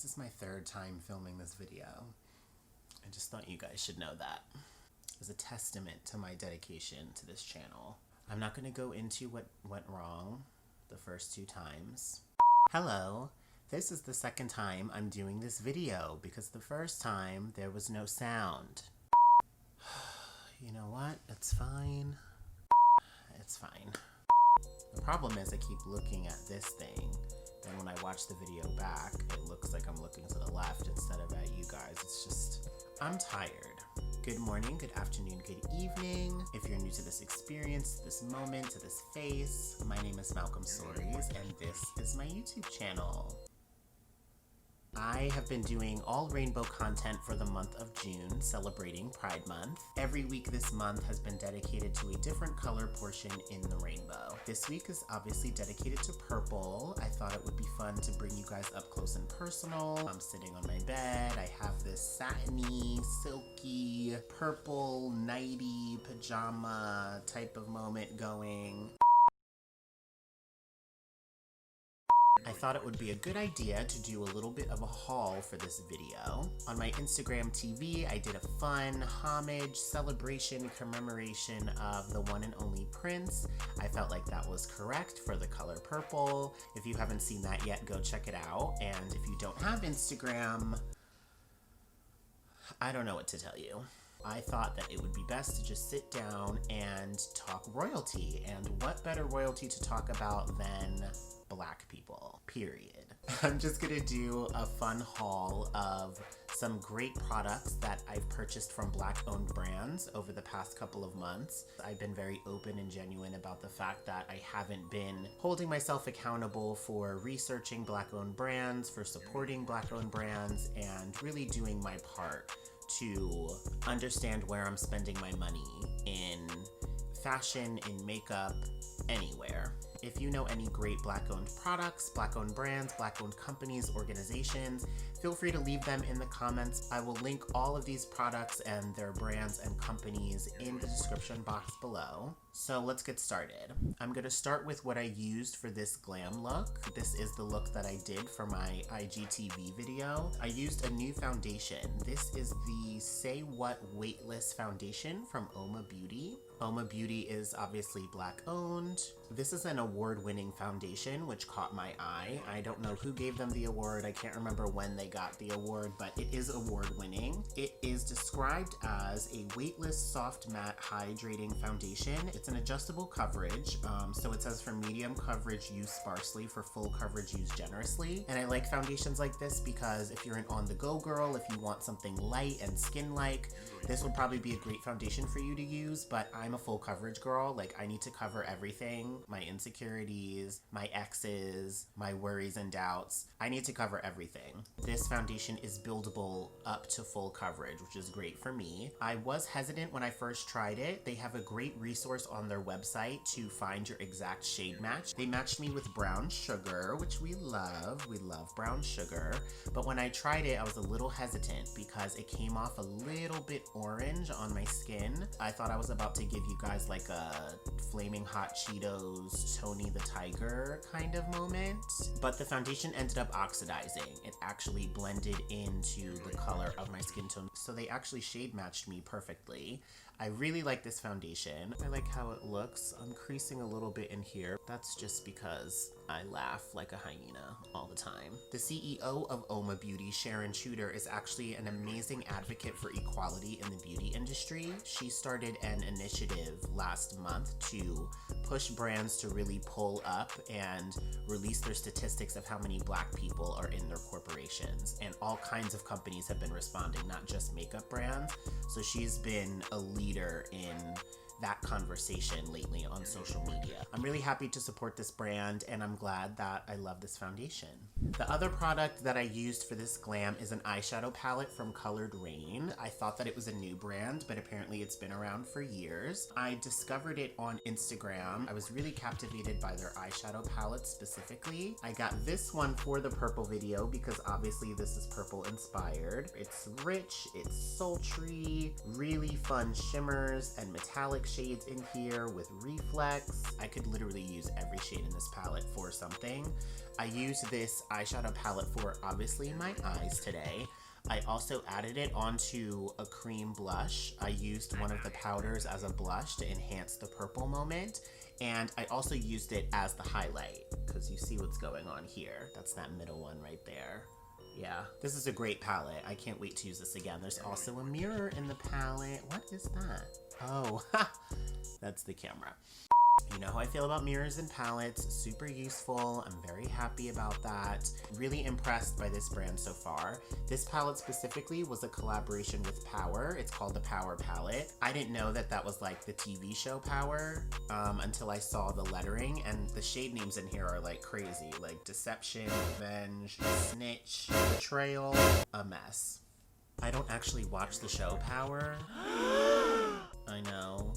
This is my third time filming this video. I just thought you guys should know that. As a testament to my dedication to this channel. I'm not going to go into what went wrong the first 2 times. Hello, this is the second time I'm doing this video because the first time there was no sound. You know what? It's fine. It's fine. The problem is I keep looking at this thing, and when I watch the video back, it looks like I'm looking to the left instead of at you guys. It's just, I'm tired. Good morning, good afternoon, good evening. If you're new to this experience, to this moment, to this face, my name is Malcolm Soaries, and this is my YouTube channel. I have been doing all rainbow content for the month of June, celebrating Pride Month. Every week this month has been dedicated to a different color portion in the rainbow. This week is obviously dedicated to purple. I thought it would be fun to bring you guys up close and personal. I'm sitting on my bed. I have this satiny, silky, purple, nighty, pajama type of moment going. I thought it would be a good idea to do a little bit of a haul for this video. On my Instagram TV, I did a fun homage, celebration, commemoration of the one and only Prince. I felt like that was correct for the color purple. If you haven't seen that yet, go check it out. And if you don't have Instagram, I don't know what to tell you. I thought that it would be best to just sit down and talk royalty. And what better royalty to talk about than Black people, period. I'm just gonna do a fun haul of some great products that I've purchased from Black-owned brands over the past couple of months. I've been very open and genuine about the fact that I haven't been holding myself accountable for researching Black-owned brands, for supporting Black-owned brands, and really doing my part to understand where I'm spending my money in fashion, in makeup, anywhere. If you know any great Black-owned products, Black-owned brands, Black-owned companies, organizations, feel free to leave them in the comments. I will link all of these products and their brands and companies in the description box below. So let's get started. I'm gonna start with what I used for this glam look. This is the look that I did for my IGTV video. I used a new foundation. This is the Say What Weightless Foundation from Oma Beauty. Oma Beauty is obviously Black-owned. This is an award-winning foundation, which caught my eye. I don't know who gave them the award. I can't remember when they got the award, but it is award-winning. It is described as a weightless, soft, matte, hydrating foundation. It's an adjustable coverage, so it says for medium coverage, use sparsely, for full coverage, use generously. And I like foundations like this because if you're an on-the-go girl, if you want something light and skin-like, this would probably be a great foundation for you to use, but I'm a full coverage girl. Like, I need to cover everything, my insecurities, my exes, my worries and doubts. I need to cover everything. This foundation is buildable up to full coverage, which is great for me. I was hesitant when I first tried it. They have a great resource on their website to find your exact shade match. They matched me with Brown Sugar, which we love. We love Brown Sugar. But when I tried it, I was a little hesitant because it came off a little bit orange on my skin. I thought I was about to give you guys like a Flaming Hot Cheetos, Tony the Tiger kind of moment. But the foundation ended up oxidizing. It actually blended into the color of my skin tone. So they actually shade matched me perfectly. I really like this foundation. I like how it looks. I'm creasing a little bit in here. That's just because I laugh like a hyena all the time. The CEO of Oma Beauty, Sharon Chuter, is actually an amazing advocate for equality in the beauty industry. She started an initiative last month to push brands to really pull up and release their statistics of how many Black people are in their corporations. And all kinds of companies have been responding, not just makeup brands. So she's been a leader in that conversation lately on social media. I'm really happy to support this brand, and I'm glad that I love this foundation. The other product that I used for this glam is an eyeshadow palette from Colored Rain. I thought that it was a new brand, but apparently it's been around for years. I discovered it on Instagram. I was really captivated by their eyeshadow palette specifically. I got this one for the purple video because obviously this is purple inspired. It's rich, it's sultry, really fun shimmers and metallic shades in here with Reflex. I could literally use every shade in this palette for something. I used this eyeshadow palette for obviously in my eyes today. I also added it onto a cream blush. I used one of the powders as a blush to enhance the purple moment. And I also used it as the highlight because you see what's going on here. That's that middle one right there. Yeah, this is a great palette. I can't wait to use this again. There's also a mirror in the palette. What is that? Oh, that's the camera. You know how I feel about mirrors and palettes, super useful. I'm very happy about that. Really impressed by this brand so far. This palette specifically was a collaboration with Power. It's called the Power palette. I didn't know that that was like the TV show Power until I saw the lettering, and the shade names in here are like crazy, like Deception, Revenge, Snitch, Betrayal, a mess. I don't actually watch the show Power. I know.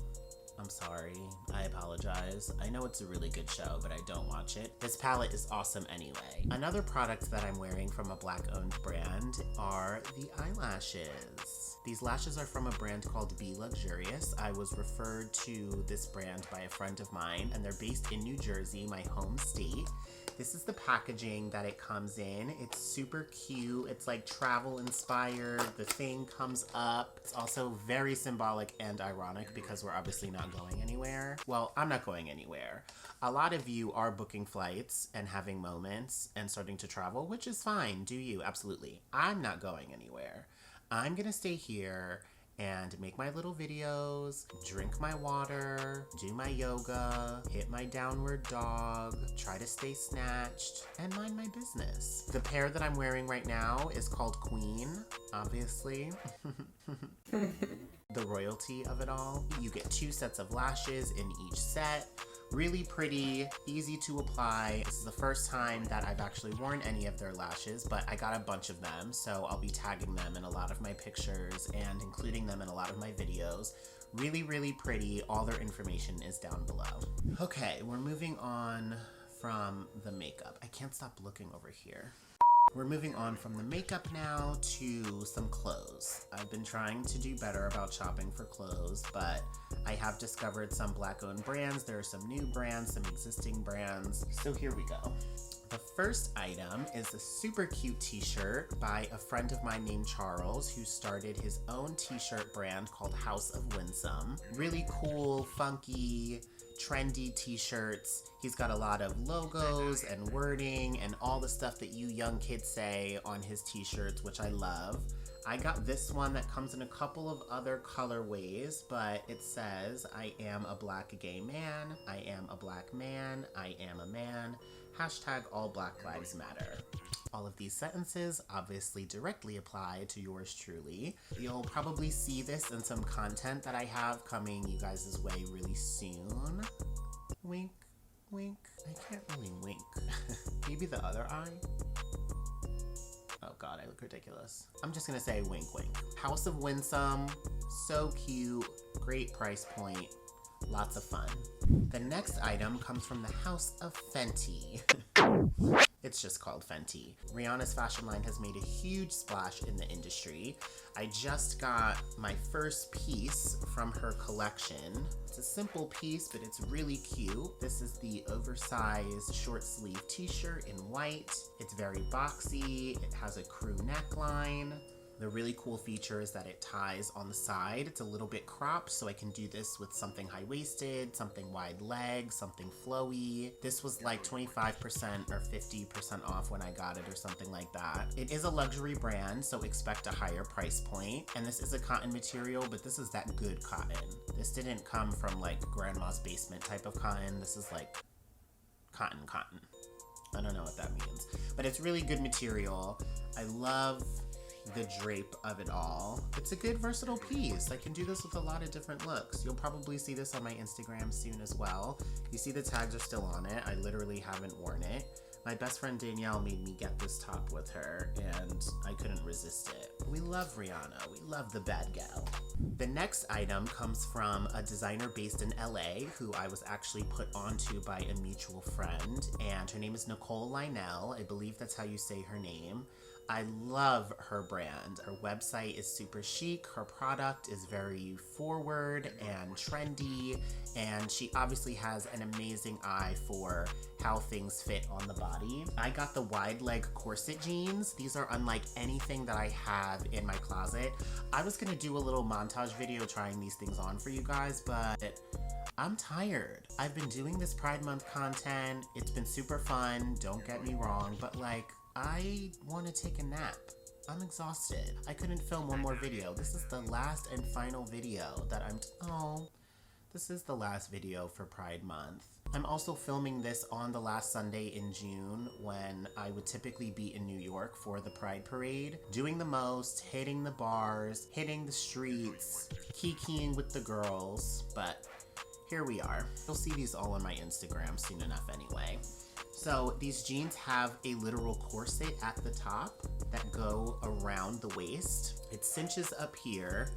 I'm sorry. I apologize. I know it's a really good show, but I don't watch it. This palette is awesome anyway. Another product that I'm wearing from a Black-owned brand are the eyelashes. These lashes are from a brand called Be Luxurious. I was referred to this brand by a friend of mine, and they're based in New Jersey, my home state. This is the packaging that it comes in. It's super cute. It's like travel inspired. The thing comes up. It's also very symbolic and ironic because we're obviously not going anywhere. Well, I'm not going anywhere. A lot of you are booking flights and having moments and starting to travel, which is fine. Do you? Absolutely. I'm not going anywhere. I'm gonna stay here and make my little videos, drink my water, do my yoga, hit my downward dog, try to stay snatched, and mind my business. The pair that I'm wearing right now is called Queen, obviously. The royalty of it all. You get 2 sets of lashes in each set. Really pretty, easy to apply. This is the first time that I've actually worn any of their lashes, but I got a bunch of them, so I'll be tagging them in a lot of my pictures and including them in a lot of my videos. Really, really pretty. All their information is down below. Okay, we're moving on from the makeup. I can't stop looking over here. We're moving on from the makeup now to some clothes. I've been trying to do better about shopping for clothes, but I have discovered some Black-owned brands. There are some new brands, some existing brands. So here we go. The first item is a super cute t-shirt by a friend of mine named Charles, who started his own t-shirt brand called House of Winsome. Really cool, funky, trendy t-shirts. He's got a lot of logos and wording and all the stuff that you young kids say on his t-shirts, which I love. I got this one that comes in a couple of other colorways, but it says, I am a Black gay man, I am a Black man, I am a man, hashtag all Black lives matter. All of these sentences obviously directly apply to yours truly. You'll probably see this in some content that I have coming you guys' way really soon. Wink, wink. I can't really wink. Maybe the other eye? Oh god, I look ridiculous. I'm just gonna say wink, wink. House of Winsome, so cute, great price point, lots of fun. The next item comes from the House of Fenty. It's just called Fenty. Rihanna's fashion line has made a huge splash in the industry. I just got my first piece from her collection. It's a simple piece, but it's really cute. This is the oversized short sleeve t-shirt in white. It's very boxy. It has a crew neckline. The really cool feature is that it ties on the side. It's a little bit cropped, so I can do this with something high-waisted, something wide leg, something flowy. This was like 25% or 50% off when I got it or something like that. It is a luxury brand, so expect a higher price point. And this is a cotton material, but this is that good cotton. This didn't come from like grandma's basement type of cotton. This is like cotton. I don't know what that means, but it's really good material. I love the drape of it all. It's a good versatile piece. I can do this with a lot of different looks. You'll probably see this on my Instagram soon as well. You see the tags are still on it. I literally haven't worn it. My best friend Danielle made me get this top with her and I couldn't resist it. We love Rihanna. We love the bad gal. The next item comes from a designer based in LA who I was actually put onto by a mutual friend, and her name is Nicole Lionel. I believe that's how you say her name. I love her brand. Her website is super chic, her product is very forward and trendy, and she obviously has an amazing eye for how things fit on the body. I got the wide leg corset jeans. These are unlike anything that I have in my closet. I was gonna do a little montage video trying these things on for you guys, but I'm tired. I've been doing this Pride Month content. It's been super fun, don't get me wrong, but like, I want to take a nap. I'm exhausted. I couldn't film one more video. This is the last and final video that this is the last video for Pride Month. I'm also filming this on the last Sunday in June when I would typically be in New York for the Pride Parade, doing the most, hitting the bars, hitting the streets, kikiing with the girls, but here we are. You'll see these all on my Instagram soon enough anyway. So these jeans have a literal corset at the top that go around the waist. It cinches up here.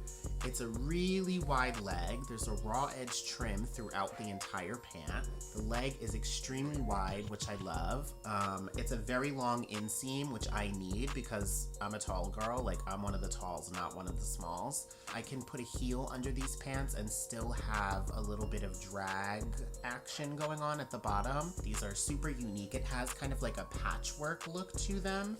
It's a really wide leg. There's a raw edge trim throughout the entire pant. The leg is extremely wide, which I love. It's a very long inseam, which I need because I'm a tall girl. Like, I'm one of the talls, not one of the smalls. I can put a heel under these pants and still have a little bit of drag action going on at the bottom. These are super unique. It has kind of like a patchwork look to them.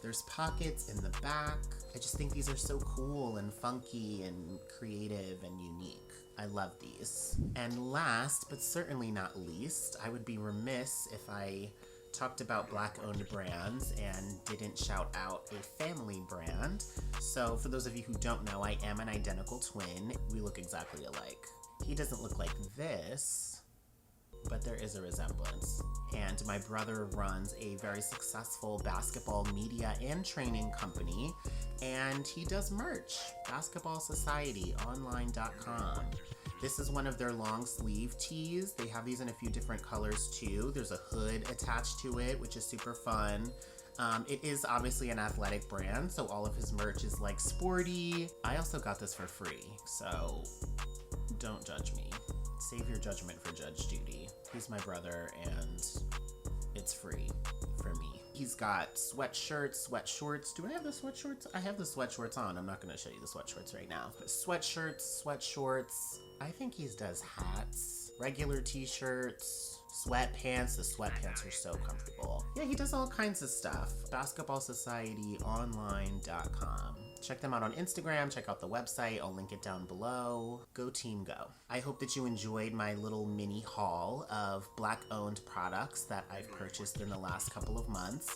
There's pockets in the back. I just think these are so cool and funky and creative and unique. I love these. And last, but certainly not least, I would be remiss if I talked about Black-owned brands and didn't shout out a family brand. So for those of you who don't know, I am an identical twin. We look exactly alike. He doesn't look like this, but there is a resemblance. And my brother runs a very successful basketball media and training company, and he does merch, Basketball Society online.com. This is one of their long sleeve tees. They have these in a few different colors too. There's a hood attached to it, which is super fun. It is obviously an athletic brand, so all of his merch is like sporty. I also got this for free, so don't judge me. Save your judgment for Judge Judy. He's my brother and it's free for me. He's got sweatshirts, sweatshorts. Do I have the sweatshorts? I have the sweatshorts on. I'm not gonna show you the sweatshorts right now. But sweatshirts, sweatshorts. I think he does hats, regular t-shirts, sweatpants. The sweatpants are so comfortable. Yeah, he does all kinds of stuff. BasketballSocietyOnline.com. Check them out on Instagram, check out the website, I'll link it down below. Go team go. I hope that you enjoyed my little mini haul of Black-owned products that I've purchased in the last couple of months.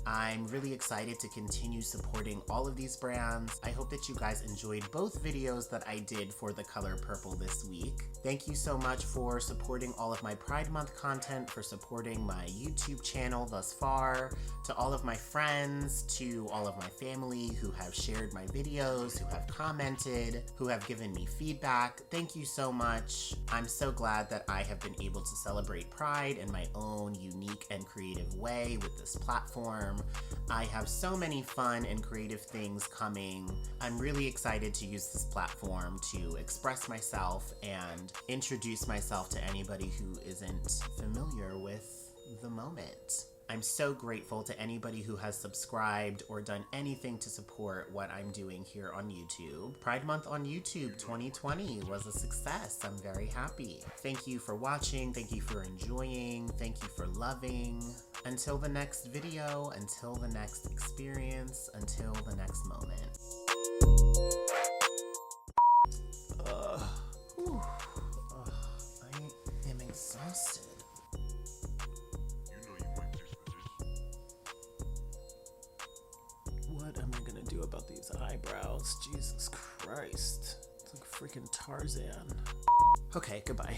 I'm really excited to continue supporting all of these brands. I hope that you guys enjoyed both videos that I did for the color purple this week. Thank you so much for supporting all of my Pride Month content, for supporting my YouTube channel thus far, to all of my friends, to all of my family who have shared my videos, who have commented, who have given me feedback. Thank you so much. I'm so glad that I have been able to celebrate Pride in my own unique and creative way with this platform. I have so many fun and creative things coming. I'm really excited to use this platform to express myself and introduce myself to anybody who isn't familiar with the moment. I'm so grateful to anybody who has subscribed or done anything to support what I'm doing here on YouTube. Pride Month on YouTube 2020 was a success. I'm very happy. Thank you for watching. Thank you for enjoying. Thank you for loving. Until the next video, until the next experience, until the next moment. I am exhausted. What am I gonna do about these eyebrows? Jesus Christ. It's like freaking Tarzan. Okay, goodbye.